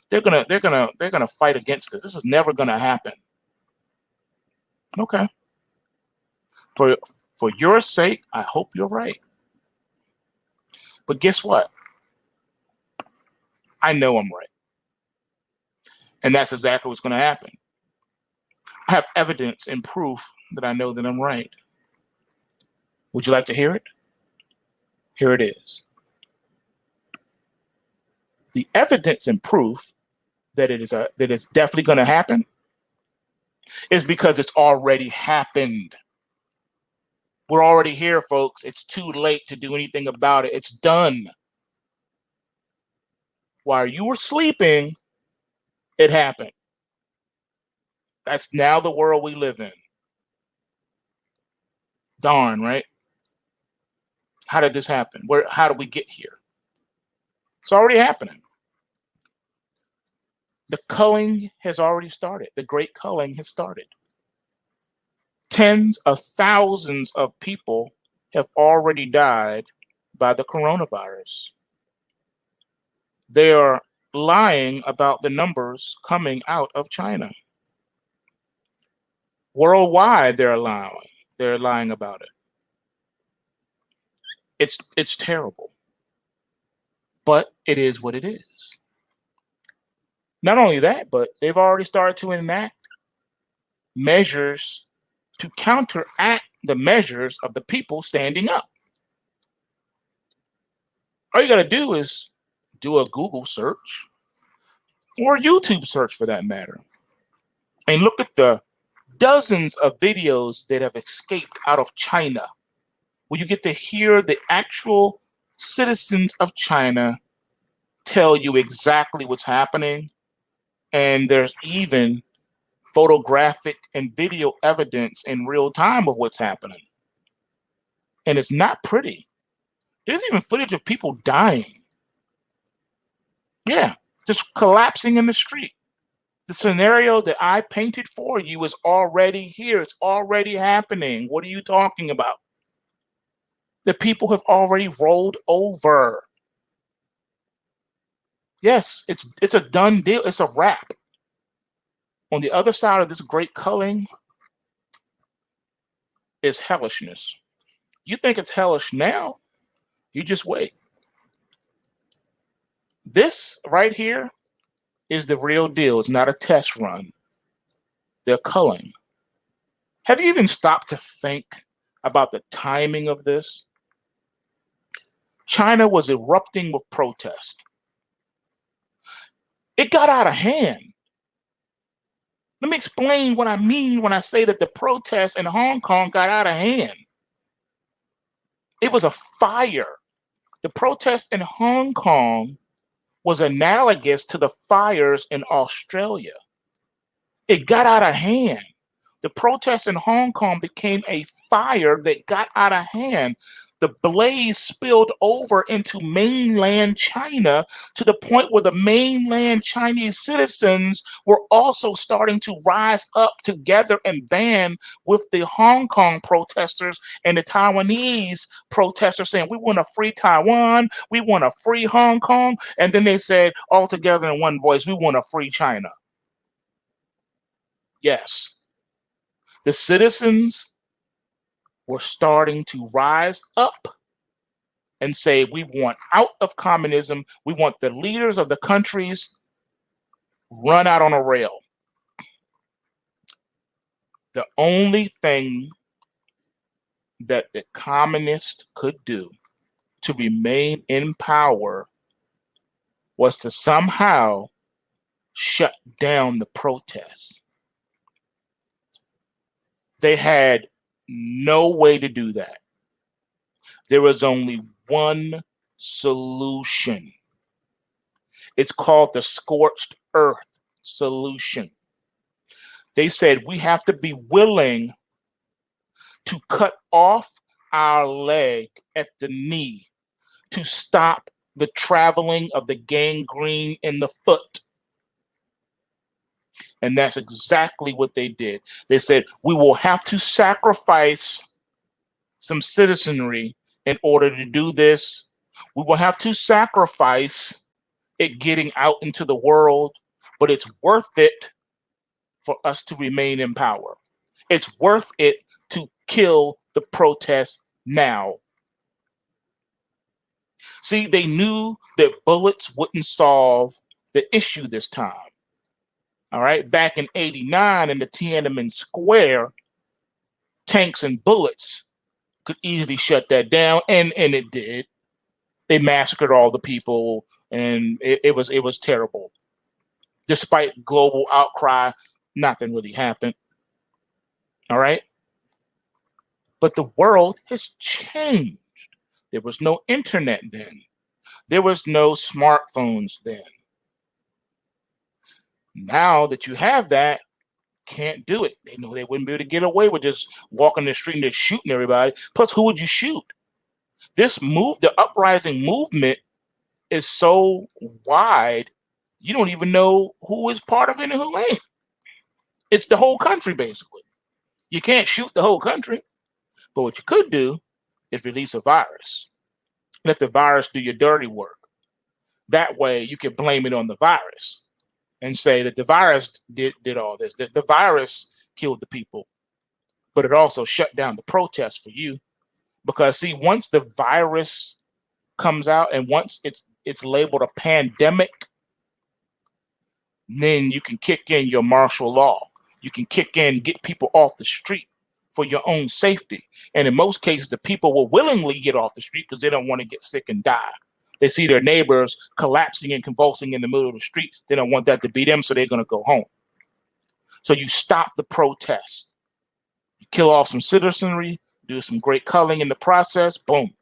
to fight against this. This is never going to happen. Okay. For your sake, I hope you're right. But guess what? I know I'm right. And that's exactly what's going to happen. I have evidence and proof that I know that I'm right. Would you like to hear it? Here it is. The evidence and proof that it's definitely going to happen is because it's already happened. We're already here, folks. It's too late to do anything about it. It's done. While you were sleeping, it happened. That's now the world we live in. Darn, right? How did this happen? How did we get here? It's already happening. The culling has already started. The great culling has started. Tens of thousands of people have already died by the coronavirus. They are lying about the numbers coming out of China. Worldwide, they're lying. They're lying about it. It's terrible, but it is what it is. Not only that, but they've already started to enact measures to counteract the measures of the people standing up. All you got to do is do a Google search or a YouTube search for that matter, and look at the dozens of videos that have escaped out of China, where you get to hear the actual citizens of China tell you exactly what's happening. And there's even photographic and video evidence in real time of what's happening. And it's not pretty. There's even footage of people dying. Yeah, just collapsing in the street. The scenario that I painted for you is already here. It's already happening. What are you talking about? The people have already rolled over. Yes, it's a done deal. It's a wrap. On the other side of this great culling is hellishness. You think it's hellish now? You just wait. This right here is the real deal. It's not a test run. they're culling. Have you even stopped to think about the timing of this? China was erupting with protest. It got out of hand. Let me explain what I mean when I say that the protests in Hong Kong got out of hand. It was a fire. The protest in Hong Kong was analogous to the fires in Australia. It got out of hand. The protests in Hong Kong became a fire that got out of hand. The blaze spilled over into mainland China to the point where the mainland Chinese citizens were also starting to rise up together and band with the Hong Kong protesters and the Taiwanese protesters saying, we want a free Taiwan, we want a free Hong Kong. And then they said all together in one voice, we want a free China. Yes, the citizens were starting to rise up and say, we want out of communism. We want the leaders of the countries run out on a rail. The only thing that the communists could do to remain in power was to somehow shut down the protests. They had no way to do that. There was only one solution. It's called the scorched earth solution. They said we have to be willing to cut off our leg at the knee to stop the traveling of the gangrene in the foot. And that's exactly what they did. They said we will have to sacrifice some citizenry in order to do this. We will have to sacrifice it getting out into the world, but it's worth it for us to remain in power. It's worth it to kill the protests now. See, they knew that bullets wouldn't solve the issue this time. All right, back in '89 in the Tiananmen Square, tanks and bullets could easily shut that down, and it did. They massacred all the people, and it was terrible. Despite global outcry, nothing really happened. All right, but the world has changed. There was no internet then. There was no smartphones then. Now that you have that, can't do it. They know they wouldn't be able to get away with just walking the street and just shooting everybody. Plus, who would you shoot? The uprising movement is so wide, you don't even know who is part of it and who ain't. It's the whole country, basically. You can't shoot the whole country. But what you could do is release a virus. Let the virus do your dirty work. That way you can blame it on the virus and say that the virus did all this. The virus killed the people, but it also shut down the protests for you. Because see, once the virus comes out and once it's labeled a pandemic, then you can kick in your martial law. You can kick in, get people off the street for your own safety. And in most cases, the people will willingly get off the street because they don't want to get sick and die. They see their neighbors collapsing and convulsing in the middle of the street. They don't want that to be them, so they're going to go home. So you stop the protests. You kill off some citizenry, do some great culling in the process, boom.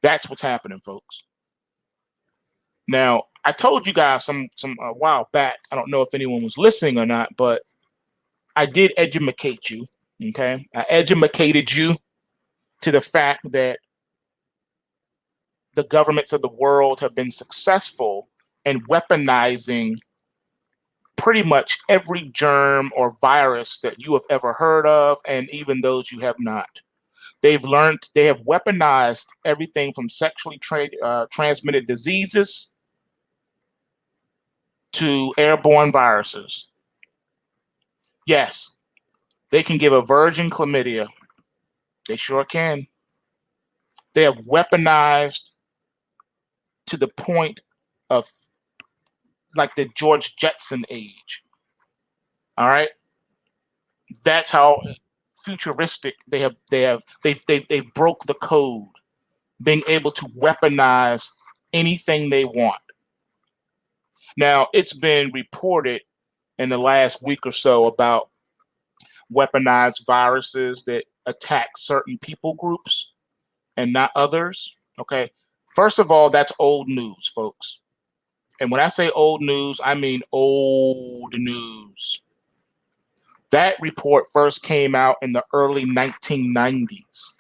That's what's happening, folks. Now, I told you guys some a while back, I don't know if anyone was listening or not, but I did educate you, okay? I educated you to the fact that the governments of the world have been successful in weaponizing pretty much every germ or virus that you have ever heard of, and even those you have not. They have weaponized everything from sexually transmitted diseases to airborne viruses. Yes, they can give a virgin chlamydia. They sure can. They have weaponized to the point of like the George Jetson age. All right, that's how futuristic they broke the code, being able to weaponize anything they want. Now, it's been reported in the last week or so about weaponized viruses that attack certain people groups and not others. Okay. First of all, that's old news, folks. And when I say old news, I mean old news. That report first came out in the early 1990s,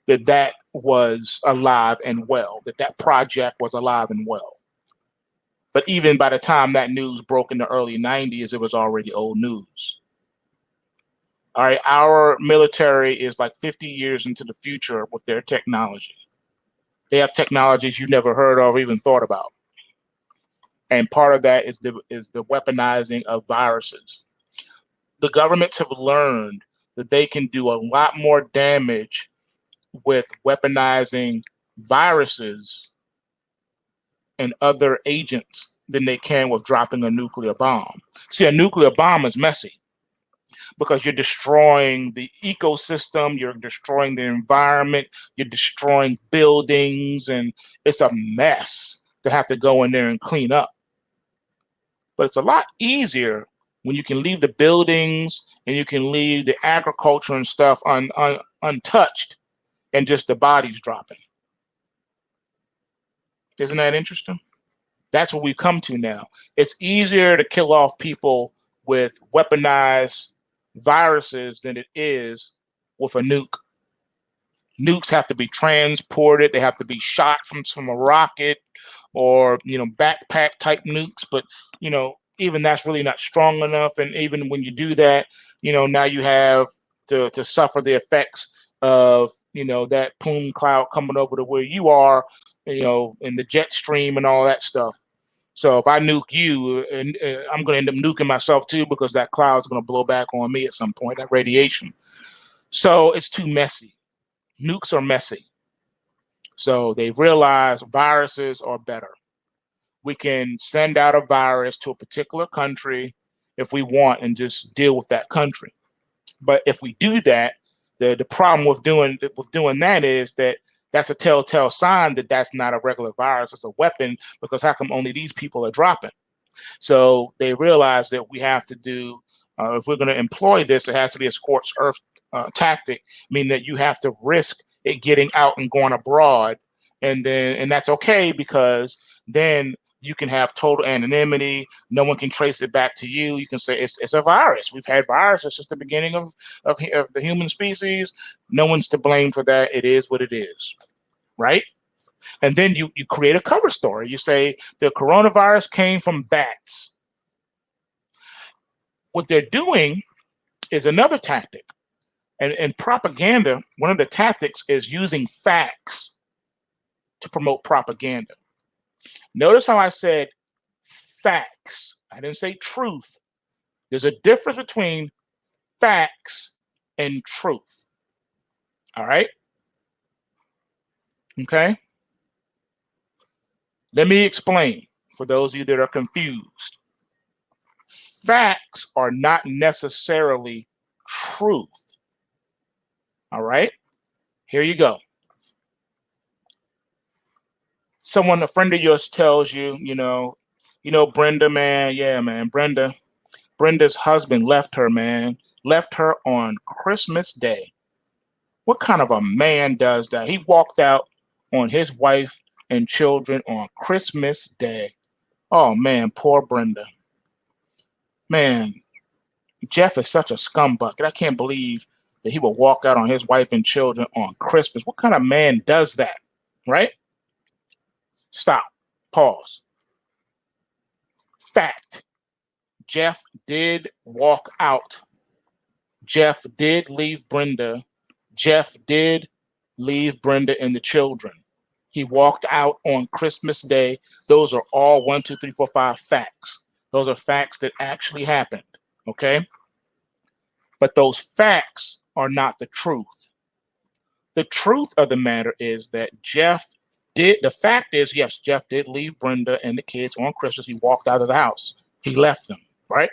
that was alive and well, that project was alive and well. But even by the time that news broke in the early 90s, it was already old news. All right, our military is like 50 years into the future with their technology. They have technologies you never heard of or even thought about. And part of that is the weaponizing of viruses. The governments have learned that they can do a lot more damage with weaponizing viruses and other agents than they can with dropping a nuclear bomb. See, a nuclear bomb is messy because you're destroying the ecosystem, you're destroying the environment, you're destroying buildings, and it's a mess to have to go in there and clean up. But it's a lot easier when you can leave the buildings and you can leave the agriculture and stuff untouched and just the bodies dropping. Isn't that interesting? That's what we've come to now. It's easier to kill off people with weaponized viruses than it is with a nuke. Nukes have to be transported. They have to be shot from a rocket or, backpack type nukes. But, even that's really not strong enough. And even when you do that, now you have to suffer the effects of, that plume cloud coming over to where you are, in the jet stream and all that stuff. So if I nuke you, and I'm going to end up nuking myself too, because that cloud is going to blow back on me at some point, that radiation. So it's too messy. Nukes are messy. So they've realized viruses are better. We can send out a virus to a particular country if we want and just deal with that country. But if we do that, the problem with doing that is that that's a telltale sign that that's not a regular virus, it's a weapon, because how come only these people are dropping? So they realize that we have to do, if we're going to employ this, it has to be a scorched earth tactic, meaning that you have to risk it getting out and going abroad. And that's okay, because then you can have total anonymity. No one can trace it back to you. You can say it's a virus. We've had viruses since the beginning of the human species. No one's to blame for that. It is what it is, right? And then you create a cover story. You say the coronavirus came from bats. What they're doing is another tactic. And propaganda, one of the tactics is using facts to promote propaganda. Notice how I said facts. I didn't say truth. There's a difference between facts and truth. All right? Okay? Let me explain for those of you that are confused. Facts are not necessarily truth. All right? Here you go. A friend of yours tells you, Brenda, man, yeah, man, Brenda's husband left her, man, left her on Christmas Day. What kind of a man does that? He walked out on his wife and children on Christmas Day. Oh, man, poor Brenda. Man, Jeff is such a scumbucket. I can't believe that he would walk out on his wife and children on Christmas. What kind of man does that, right? Stop. Pause. Fact. Jeff did walk out. Jeff did leave Brenda. Jeff did leave Brenda and the children. He walked out on Christmas Day. Those are all 1, 2, 3, 4, 5 facts. Those are facts that actually happened. Okay? But those facts are not the truth. The truth of the matter is that Jeff The fact is, yes, Jeff did leave Brenda and the kids on Christmas. He walked out of the house. He left them, right?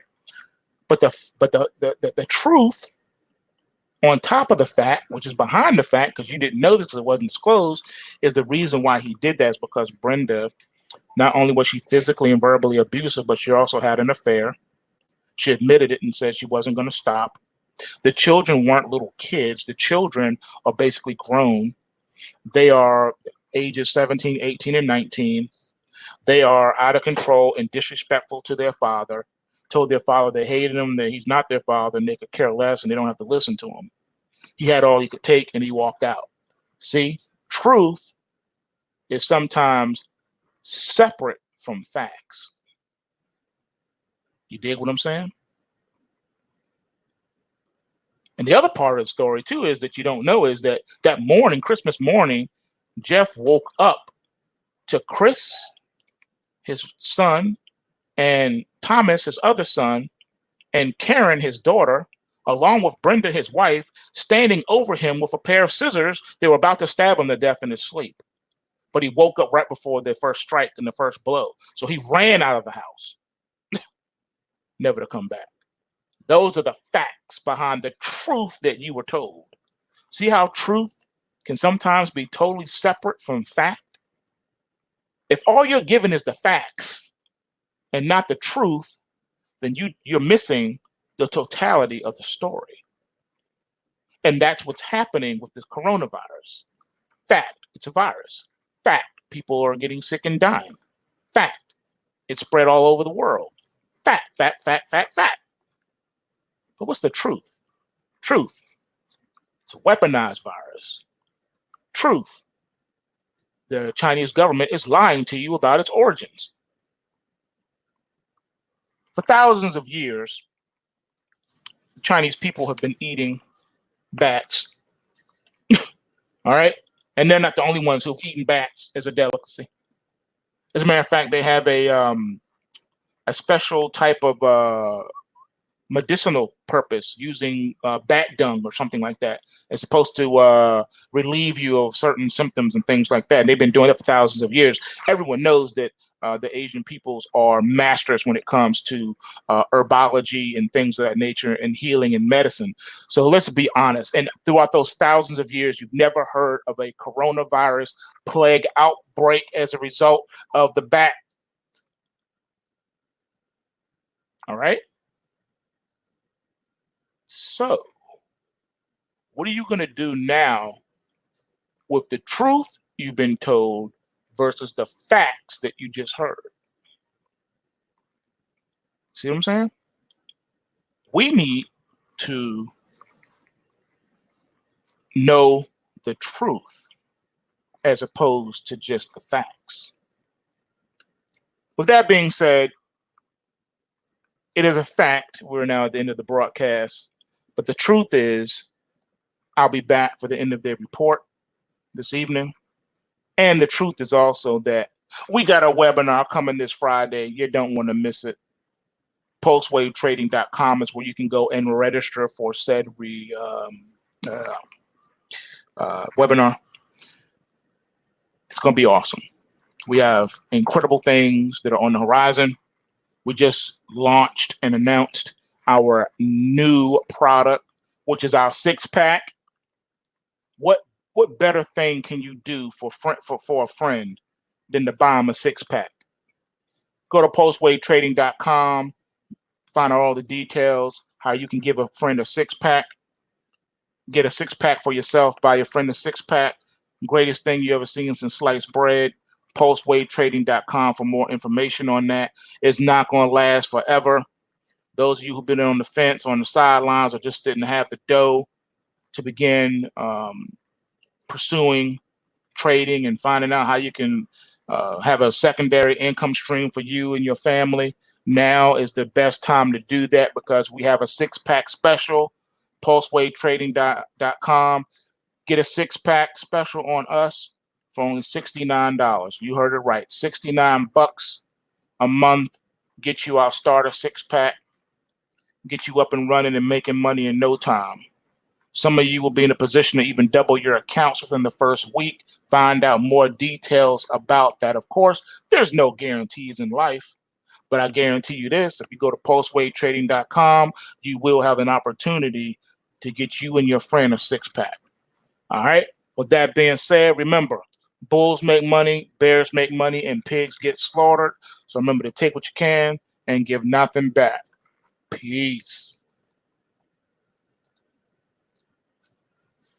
But the truth on top of the fact, which is behind the fact, because you didn't know this because it wasn't disclosed, is the reason why he did that is because Brenda, not only was she physically and verbally abusive, but she also had an affair. She admitted it and said she wasn't going to stop. The children weren't little kids. The children are basically grown. They are ages 17, 18, and 19. They are out of control and disrespectful to their father, told their father they hated him, that he's not their father, and they could care less, and they don't have to listen to him. He had all he could take, and he walked out. See, truth is sometimes separate from facts. You dig what I'm saying? And the other part of the story, too, is that you don't know is that that morning, Christmas morning, Jeff woke up to Chris, his son, and Thomas, his other son, and Karen, his daughter, along with Brenda, his wife, standing over him with a pair of scissors. They were about to stab him to death in his sleep. But he woke up right before the first strike and the first blow. So he ran out of the house, never to come back. Those are the facts behind the truth that you were told. See how truth can sometimes be totally separate from fact? If all you're given is the facts and not the truth, then you're missing the totality of the story. And that's what's happening with this coronavirus. Fact, it's a virus. Fact, people are getting sick and dying. Fact, it's spread all over the world. Fact, fact, fact, fact, fact. But what's the truth? Truth, it's a weaponized virus. Truth, the Chinese government is lying to you about its origins. For thousands of years, the Chinese people have been eating bats. All right? And they're not the only ones who've eaten bats as a delicacy. As a matter of fact, they have a special type of medicinal purpose using bat dung or something like that. It's supposed to relieve you of certain symptoms and things like that. And they've been doing it for thousands of years. Everyone knows that the Asian peoples are masters when it comes to herbology and things of that nature and healing and medicine. So let's be honest. And throughout those thousands of years, you've never heard of a coronavirus plague outbreak as a result of the bat. All right. So what are you going to do now with the truth you've been told versus the facts that you just heard? See what I'm saying? We need to know the truth as opposed to just the facts. With that being said, it is a fact we're now at the end of the broadcast, but the truth is I'll be back for the end of the report this evening. And the truth is also that we got a webinar coming this Friday. You don't want to miss it. PulseWaveTrading.com is where you can go and register for said webinar. It's going to be awesome. We have incredible things that are on the horizon. We just launched and announced our new product, which is our 6-pack. What better thing can you do for a friend than to buy them a 6-pack? Go to PulseWaveTrading.com, find out all the details, how you can give a friend a 6-pack, get a 6-pack for yourself, buy your friend a 6-pack. Greatest thing you ever seen since sliced bread. PulseWaveTrading.com for more information on that. It's not going to last forever. Those of you who've been on the fence, on the sidelines, or just didn't have the dough to begin pursuing trading and finding out how you can have a secondary income stream for you and your family, now is the best time to do that because we have a 6-pack special. PulseWaveTrading.com. Get a 6-pack special on us for only $69. You heard it right. $69 a month. Get you our starter 6-pack. Get you up and running and making money in no time. Some of you will be in a position to even double your accounts within the first week. Find out more details about that. Of course, there's no guarantees in life, but I guarantee you this: if you go to PulseWaveTrading.com, you will have an opportunity to get you and your friend a six-pack. All right. With that being said, remember, bulls make money, bears make money, and pigs get slaughtered. So remember to take what you can and give nothing back. Peace.